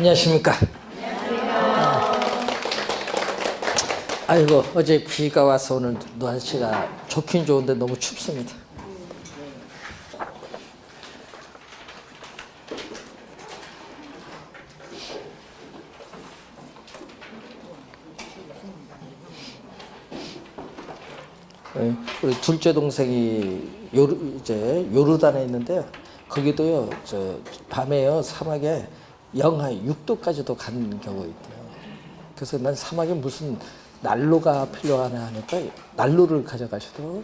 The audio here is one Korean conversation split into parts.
안녕하십니까. 아이고, 어제 비가 와서 오늘 날씨가 좋긴 좋은데 너무 춥습니다. 우리 둘째 동생이 이제 요르단에 있는데요. 거기도요, 밤에요, 사막에 영하 6도까지도 간 경우 있대요. 그래서 난 사막에 무슨 난로가 필요하나 하니까 난로를 가져가시더라고요.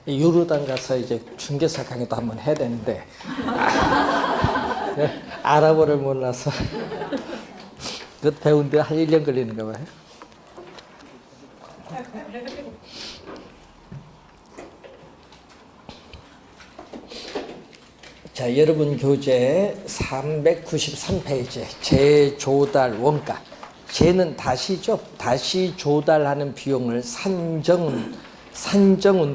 요르단 가서 이제 중개사 강의도 한번 해야 되는데 아랍어를 몰라서 그것 배우는데 한 1년 걸리는가 봐요. 자, 여러분 교재 393페이지 재조달 원가. 재는 다시죠. 다시 조달하는 비용을 산정은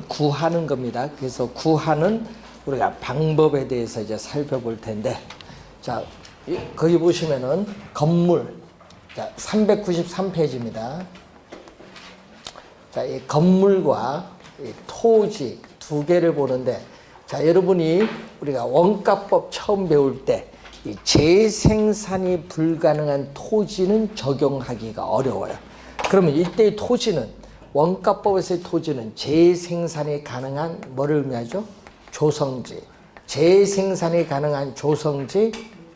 구하는 겁니다. 그래서 구하는 우리가 방법에 대해서 이제 살펴볼 텐데, 자, 거기 보시면은 건물, 자, 393페이지입니다. 자, 이 건물과 이 토지 두 개를 보는데, 자, 여러분이 우리가 원가법 처음 배울 때 이 재생산이 불가능한 토지는 적용하기가 어려워요. 그러면 이때의 토지는, 원가법에서의 토지는 재생산이 가능한 뭐를 의미하죠? 조성지. 재생산이 가능한 조성지,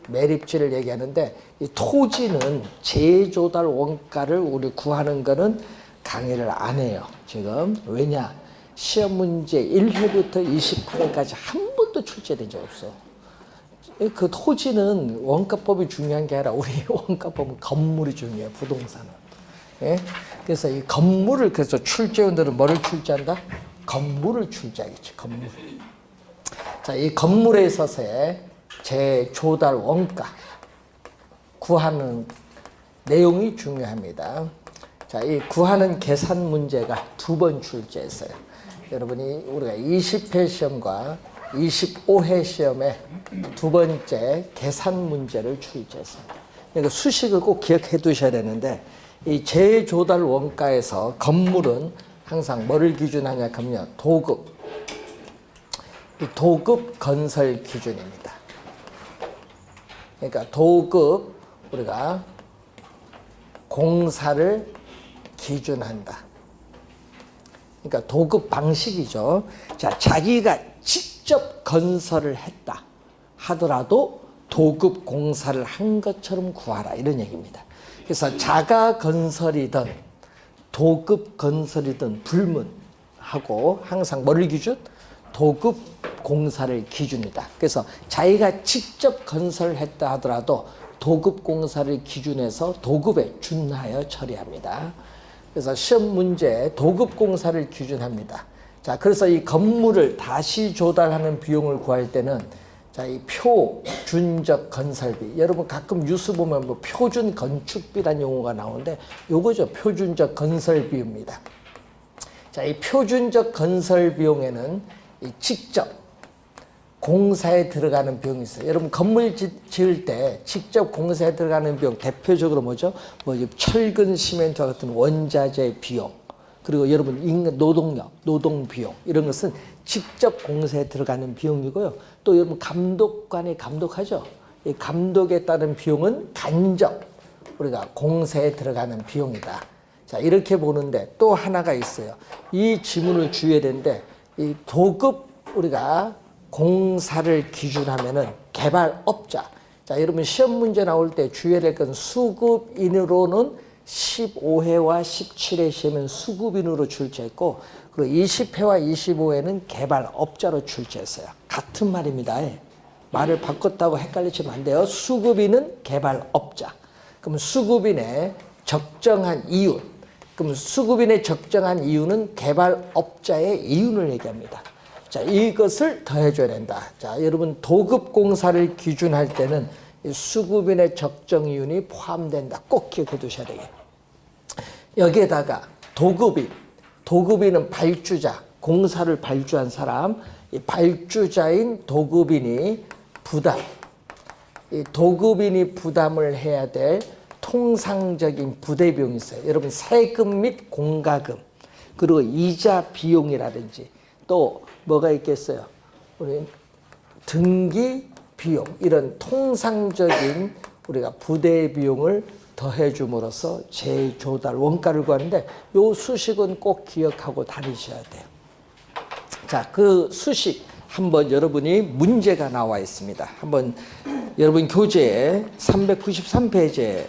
매립지를 얘기하는데, 이 토지는 재조달 원가를 우리 구하는 거는 강의를 안 해요, 지금. 왜냐? 시험 문제 1회부터 28회까지 한 번도 출제된 적 없어. 그 토지는 원가법이 중요한 게 아니라 우리 원가법은 건물이 중요해요, 부동산은. 예? 그래서 이 건물을, 그래서 출제원들은 뭐를 출제한다? 건물을 출제하겠지, 건물. 자, 이 건물에 있어서의 재조달 원가 구하는 내용이 중요합니다. 자, 이 구하는 계산 문제가 두 번 출제했어요. 여러분이 우리가 20회 시험과 25회 시험에 두 번째 계산 문제를 출제했습니다. 그러니까 수식을 꼭 기억해 두셔야 되는데, 이 재조달 원가에서 건물은 항상 뭐를 기준하냐 하면 도급, 이 도급 건설 기준입니다. 그러니까 도급, 우리가 공사를 기준한다. 그러니까 도급 방식이죠. 자, 자기가 직접 건설을 했다 하더라도 도급 공사를 한 것처럼 구하라, 이런 얘기입니다. 그래서 자가 건설이든 도급 건설이든 불문하고 항상 뭐를 기준? 도급 공사를 기준이다. 그래서 자기가 직접 건설했다 하더라도 도급 공사를 기준해서 도급에 준하여 처리합니다. 그래서 시험 문제 도급 공사를 기준합니다. 자, 그래서 이 건물을 다시 조달하는 비용을 구할 때는, 자, 이 표준적 건설비. 여러분 가끔 뉴스 보면 뭐 표준 건축비라는 용어가 나오는데, 요거죠. 표준적 건설비입니다. 자, 이 표준적 건설 비용에는 이 직접 공사에 들어가는 비용이 있어요. 여러분 건물 지을 때 직접 공사에 들어가는 비용, 대표적으로 뭐죠? 뭐 철근, 시멘트와 같은 원자재 비용, 그리고 여러분 노동력, 노동 비용, 이런 것은 직접 공사에 들어가는 비용이고요. 또 여러분 감독관이 감독하죠. 이 감독에 따른 비용은 간접 우리가 공사에 들어가는 비용이다. 자, 이렇게 보는데 또 하나가 있어요. 이 지문을 주의해야 되는데, 이 도급 우리가 공사를 기준하면은 개발업자. 자, 여러분 시험 문제 나올 때 주의해야 될 건 수급인으로는 15회와 17회 시험은 수급인으로 출제했고, 그리고 20회와 25회는 개발업자로 출제했어요. 같은 말입니다. 말을 바꿨다고 헷갈리시면 안 돼요. 수급인은 개발업자. 그럼 수급인의 적정한 이윤. 그럼 수급인의 적정한 이윤은 개발업자의 이윤을 얘기합니다. 자, 이것을 더해줘야 된다. 자, 여러분 도급 공사를 기준할 때는 수급인의 적정 이윤이 포함된다. 꼭 기억해 두셔야 되겠습니다. 여기에다가 도급인은 발주자, 공사를 발주한 사람, 이 발주자인 도급인이 이 도급인이 부담을 해야 될 통상적인 부대 비용이 있어요. 여러분 세금 및 공과금, 그리고 이자 비용이라든지 또 뭐가 있겠어요? 우리 등기 비용, 이런 통상적인 우리가 부대 비용을 더해줌으로써 재조달 원가를 구하는데 요 수식은 꼭 기억하고 다니셔야 돼요. 자, 그 수식 한번 여러분이 문제가 나와 있습니다. 한번 여러분 교재에 393페이지에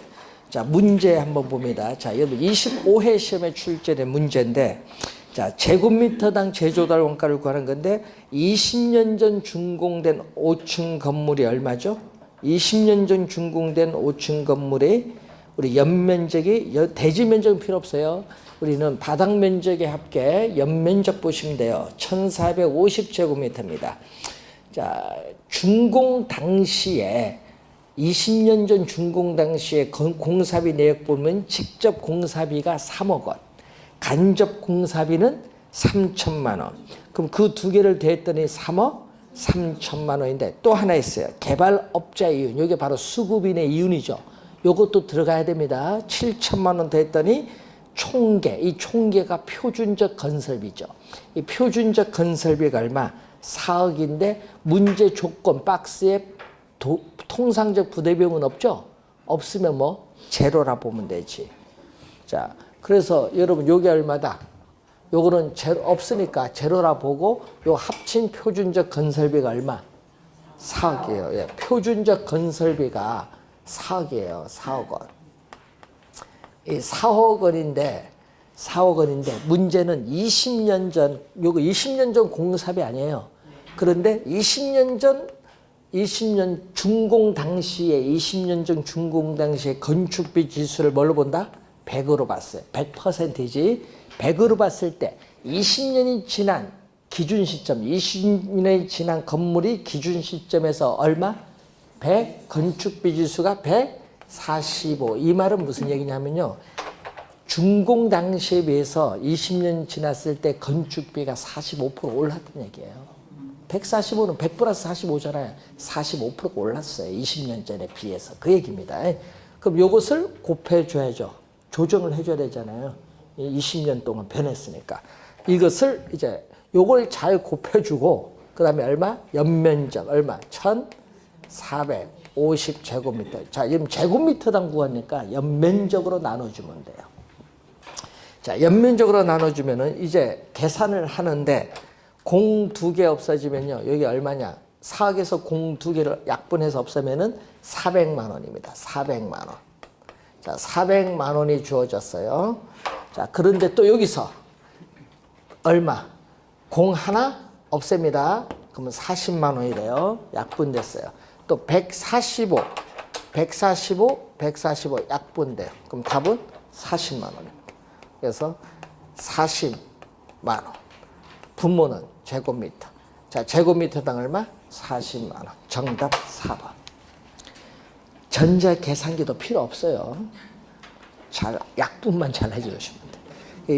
자, 문제 한번 봅니다. 자, 여러분 25회 시험에 출제된 문제인데 자, 제곱미터당 재조달 원가를 구하는 건데 20년 전 준공된 5층 건물이 얼마죠? 20년 전 준공된 5층 건물이 우리 연면적이 대지 면적은 필요 없어요. 우리는 바닥 면적에 합계 연면적 보시면 돼요. 1450제곱미터입니다. 자, 준공 당시에 20년 전 준공 당시에 공사비 내역 보면 직접 공사비가 3억 원, 간접 공사비는 3천만 원. 그럼 그 두 개를 더했더니 3억 3천만 원인데 또 하나 있어요. 개발업자 이윤. 이게 바로 수급인의 이윤이죠. 요것도 들어가야 됩니다. 7천만 원 더했더니 총계. 이 총계가 표준적 건설비죠. 이 표준적 건설비가 얼마? 4억인데 문제 조건 박스에 통상적 부대비용은 없죠? 없으면 뭐 제로라 보면 되지. 자, 그래서 여러분 요게 얼마다? 요거는 제로 없으니까 제로라 보고 요 합친 표준적 건설비가 얼마? 4억이에요. 예, 표준적 건설비가 4억이에요. 4억 원. 이 4억 원인데 문제는 20년 전, 요거 20년 전 공사비 아니에요. 그런데 20년 준공 당시에 20년 전 준공 당시에 건축비 지수를 뭘로 본다? 100으로 봤어요. 100%지. 100으로 봤을 때 20년이 지난 기준 시점, 20년이 지난 건물이 기준 시점에서 얼마? 100, 건축비 지수가 145. 이 말은 무슨 얘기냐면요. 준공 당시에 비해서 20년 지났을 때 건축비가 45% 올랐다는 얘기예요. 145는 100 플러스 45잖아요. 45%가 올랐어요. 20년 전에 비해서. 그 얘기입니다. 그럼 요것을 곱해줘야죠. 조정을 해줘야 되잖아요. 20년 동안 변했으니까. 이것을 이제 요걸 잘 곱해주고 그 다음에 얼마? 연면적 얼마? 1450제곱미터. 자, 지금 제곱미터당 구하니까 연면적으로 나눠주면 돼요. 자, 연면적으로 나눠주면은 이제 계산을 하는데 공 2개 없어지면요. 여기 얼마냐? 4억에서 공 2개를 약분해서 없애면은 400만 원입니다. 400만 원. 자, 400만 원이 주어졌어요. 자, 그런데 또 여기서 얼마? 공 하나 없앱니다. 그러면 40만 원이래요. 약분됐어요. 또 145 약분돼요. 그럼 답은 40만 원입니다. 그래서 40만 원. 분모는 제곱미터. 자, 제곱미터당 얼마? 40만 원. 정답 4번. 전자 계산기도 필요 없어요. 잘 약분만 잘 해주시면 돼요.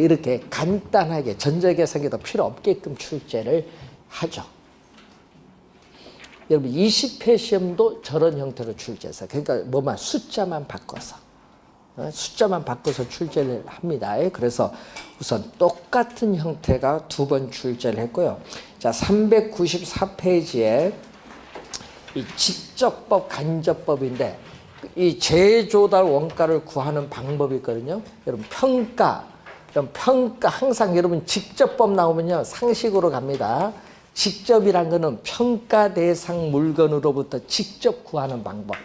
이렇게 간단하게 전자 계산기도 필요 없게끔 출제를 하죠. 여러분 20회 시험도 저런 형태로 출제해서 그러니까 뭐만 숫자만 바꿔서 출제를 합니다. 그래서 우선 똑같은 형태가 2번 출제를 했고요. 자, 394페이지에 이 직접법, 간접법인데 이 재조달 원가를 구하는 방법이 있거든요. 여러분 평가 항상 여러분 직접법 나오면요 상식으로 갑니다. 직접이란 거는 평가 대상 물건으로부터 직접 구하는 방법.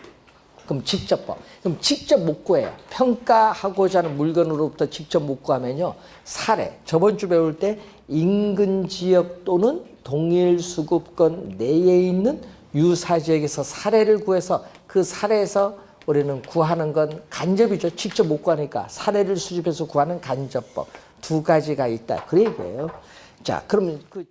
그럼 직접법. 그럼 직접 못 구해요. 평가하고자 하는 물건으로부터 직접 못 구하면요. 사례. 저번 주 배울 때 인근 지역 또는 동일 수급권 내에 있는 유사지역에서 사례를 구해서 그 사례에서 우리는 구하는 건 간접이죠. 직접 못 구하니까 사례를 수집해서 구하는 간접법. 2가지가 있다. 그 얘기예요. 자, 그러면 그